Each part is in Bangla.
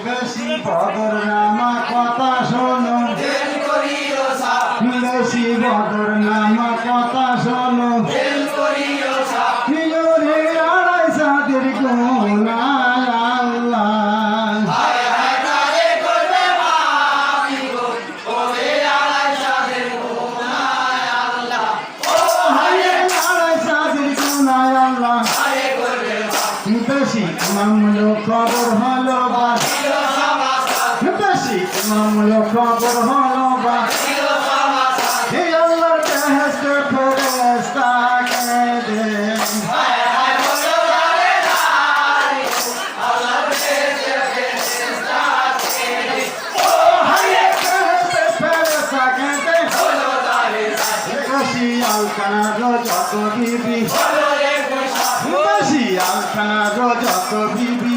বেশি বদর নামা কথা শোনো, বেশি বদর নামা কথা শোনো, হিজরে আড়াই সাদের গুনাহ আল্লাহ। বেশি মামলো খবর হলো বা, বেশি মামলো খবর হলো বা, এই আল্লাহর বেহেশতে ফেরেশতাকে দেন। বেশি আলকানার যত বিবি, বেশি আলকানার যত বিবি,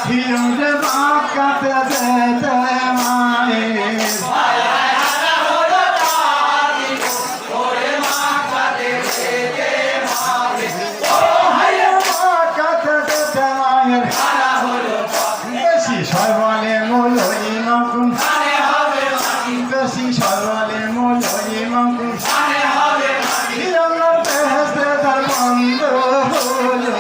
হিরোদের বাপ কাটে যেতে মায়ের। বেশি সর্বলে মূলই নকুম, বেশি সর্বলে মূলই নকুম, আল্লাহর বেহেশতে তার বন্ধ হলো।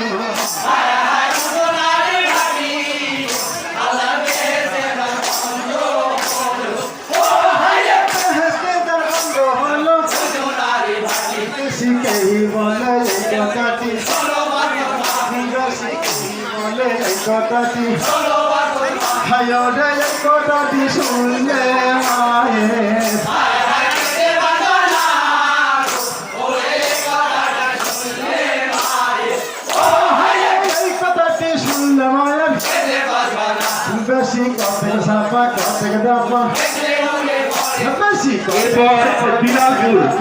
বেশিকেই বলে এই কথাটি, বেশিকেই বলে এই কথাটি, হায় রে এই কথাটি শুনলে মায়ের। এই কথাটি শুনলে মায়ের, বেশি কথা সাপা কথা দাপা, বেশি বিলালপুরের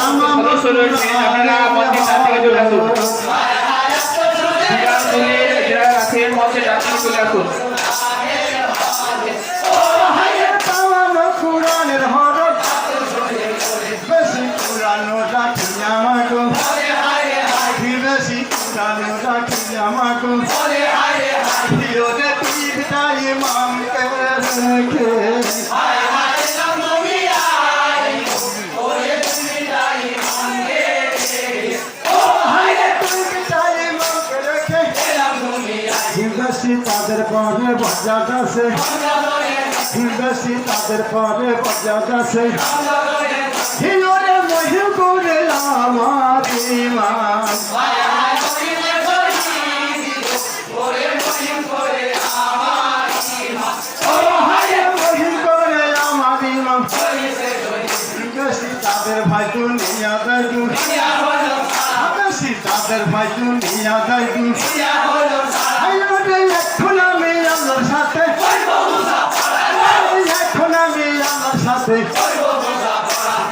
সদস্য রয়েছেন, আপনারা মঞ্চের ডান দিকে চলে আসুন। বিলালপুরের যারা আছেন মঞ্চের ডান দিকে চলে আসুন। কুরানের হরফ, বেশি কুরানো রাখি আমাকে, বেশি কুরানো রাখি আমাকে, হিরোরে পিঠটাই মামকে রেখে। বেশি তাদের পরে বজাত আছে, বেশি তাদের পরে বজাত আছে, হিরোরে মহিম করে আমার ইমান। বেশি তাদের ভাই দুনিয়া দেয়, বেশি তাদের ভাই দুনিয়া দেয়, এখন আমি আল্লাহর সাথে, এখন আমি আল্লাহর সাথে।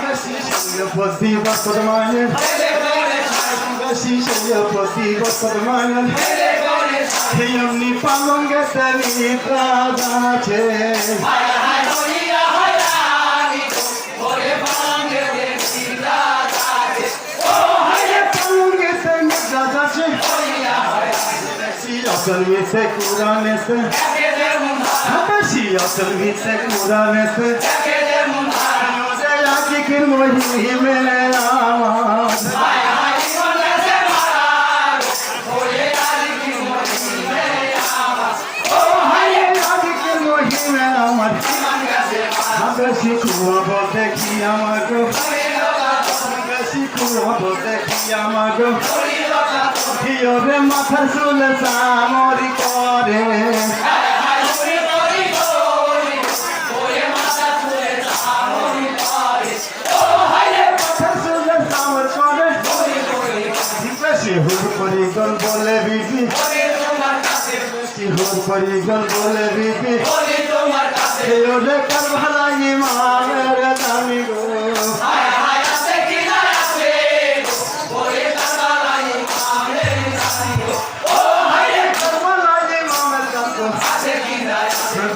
বেশি প্রতি বছর মানে, বেশি প্রতি বছর মানে, সেই অমনি পালঙ্গেতে নিদ্রা আছে। असल में से कुराने से, बेशी असल में से कुराने से, मुझे आके किर वही मेरे आवाज़। बेशी कुआ बोलते किया मगो, बेशी कुआ बोलते किया मगो, হিয়রে মাথার চুলে চামরি করে, বেশি হুর পরিগল বলে বিবি, বেশি হুর পরিগল বলে বিবি, হিয়রে কার ভালাই মামের দামি গো।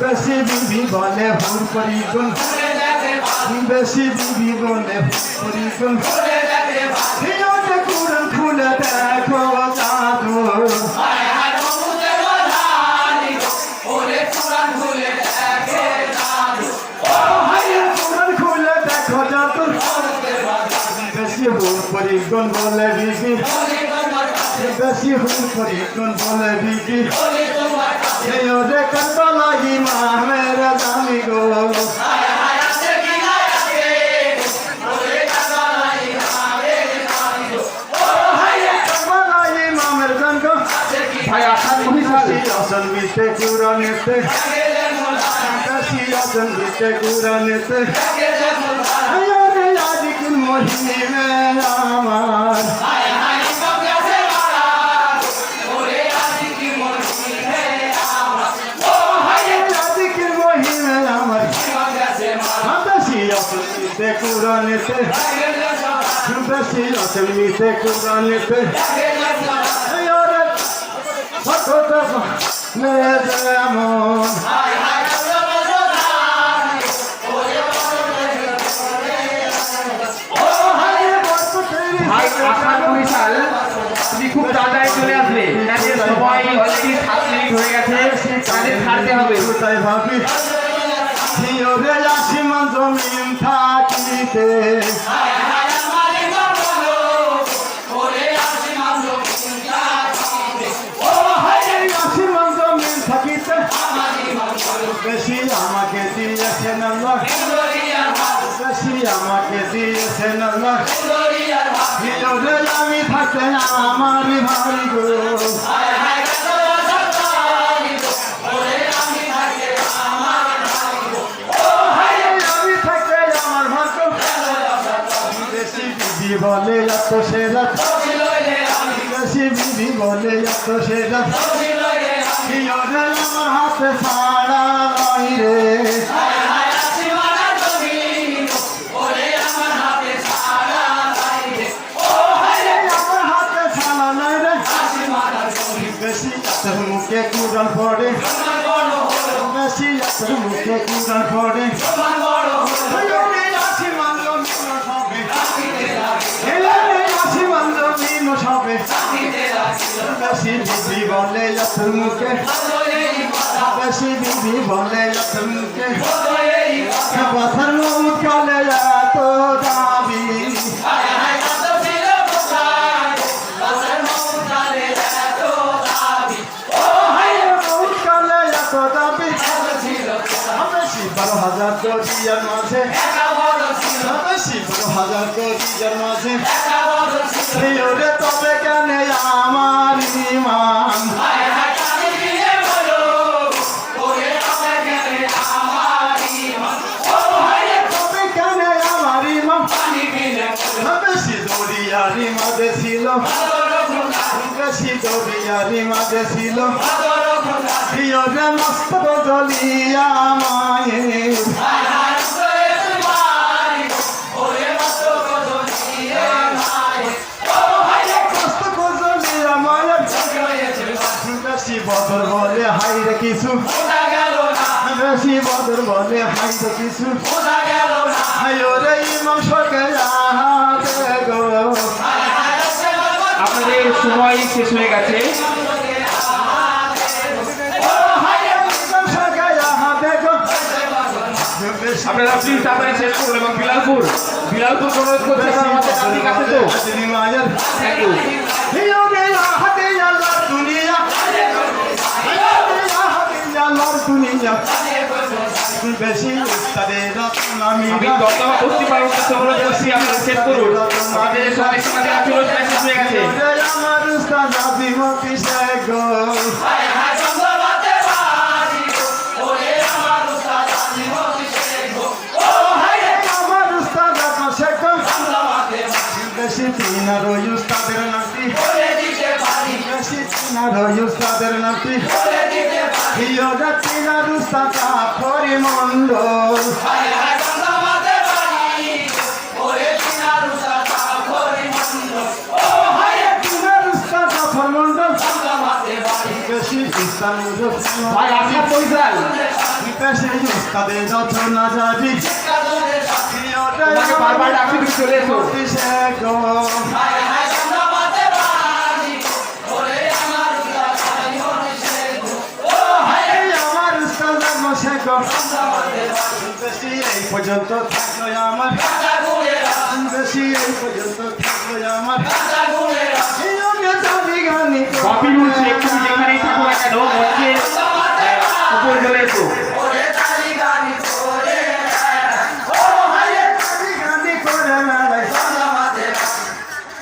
বেশি বিবি বলে হুর পরিগল, বেশি বিবি বলে হুর পরিগল, হিয়রে কুরআন খুলে দেখো জাদু। বেশি হুল করি কোন বলে বিবি এই ওরে কারবালা ইমামের জানি গো কারবালা ইমামের জান গো ভাই আসাদ মহিষাল আসন বিতে কুরানেতে বেশি আসন বিতে কুরানেতে এই ওরে আজিকিল মহিমে আমার বেশি কুরানেতে বেশি আসন বিতে কুরানেতে এই ওরে ভক্ত লে যেমন ভাই আসাদ মহিষাল তুমি খুব তাড়াতাড়ি চলে আসবে কাজের সময় অলরেডি 7 মিনিট হয়ে গেছে কাজে ছাড়তে হবে তাই ভাবি ওরে আসিমান জমিন থাকিতে আসিমান জমিন থাকিতে বেশি আমাকে দিয়েছেন আল্লাহ বেশি আমাকে দিয়েছেন আল্লাহ ওরে আমি থাকতে আমার ভাই গো বলে এত সেরা বেশি বিধি বলে এত সেরা আমার হাতে ছাড়া নয় রে আমার হাতে ছাড়া নয় রে বেশি তোর মুখে কুড়াল পড়ে বেশি তোর মুখে কুড়াল পড়ে বেশি বিধি বলে তোর মুখে বেশি বিধি বলে তোর মুখে কথার মুখ কালে এত দাবি কালে এত দাবি বেশি 12,000 দরিয়ার মাঝে বেশি 12,000 দরিয়ার মাঝে ওরে তবে কেন আমার ইমান তবে কেন আমার ইমান বেশি দরিয়ারি মাঝে ছিল বেশি দরিয়ারি মাঝে ছিল ওরে মস্ত জলিয়া মায়ের বেশি বদর বলে হাই রে কিছু বেশি বদর বলে হাই রে কিছু রে ইমাম সরকার গো আপনাদের সময় শেষ হয়ে গেছে আপনারা প্লিজ তাড়াতাড়ি শেষ করুন এবং বিলালপুর অনুরোধ করতে আমাদের ট্রাফিক আছে তো থ্যাংক ইউ বেশি আমি দর্শক করতে পারবো অনুরোধ করছি আপনারা শেষ করুন আমাদের সময় শেষ হয়ে গেছে আমার উস্তাদ আজিমতি শেখ গো বেশি চিনার ওই উস্তাদের নাতি বেশি চিনার ওই উস্তাদের নাতি ওরা চিনার উস্তাদ পরিমণ্ডল চিনার উস্তাদ পরিমণ্ডল বেশি উস্তাদ ভাই আসাদ মহিষাল বেশি উস্তাদের যত না যাবি তোমাকে বারবার ডাকছি তুমি চলে এসো বেশি এই পর্যন্ত থাকলো আমার বেশি এই পর্যন্ত থাকলো আমার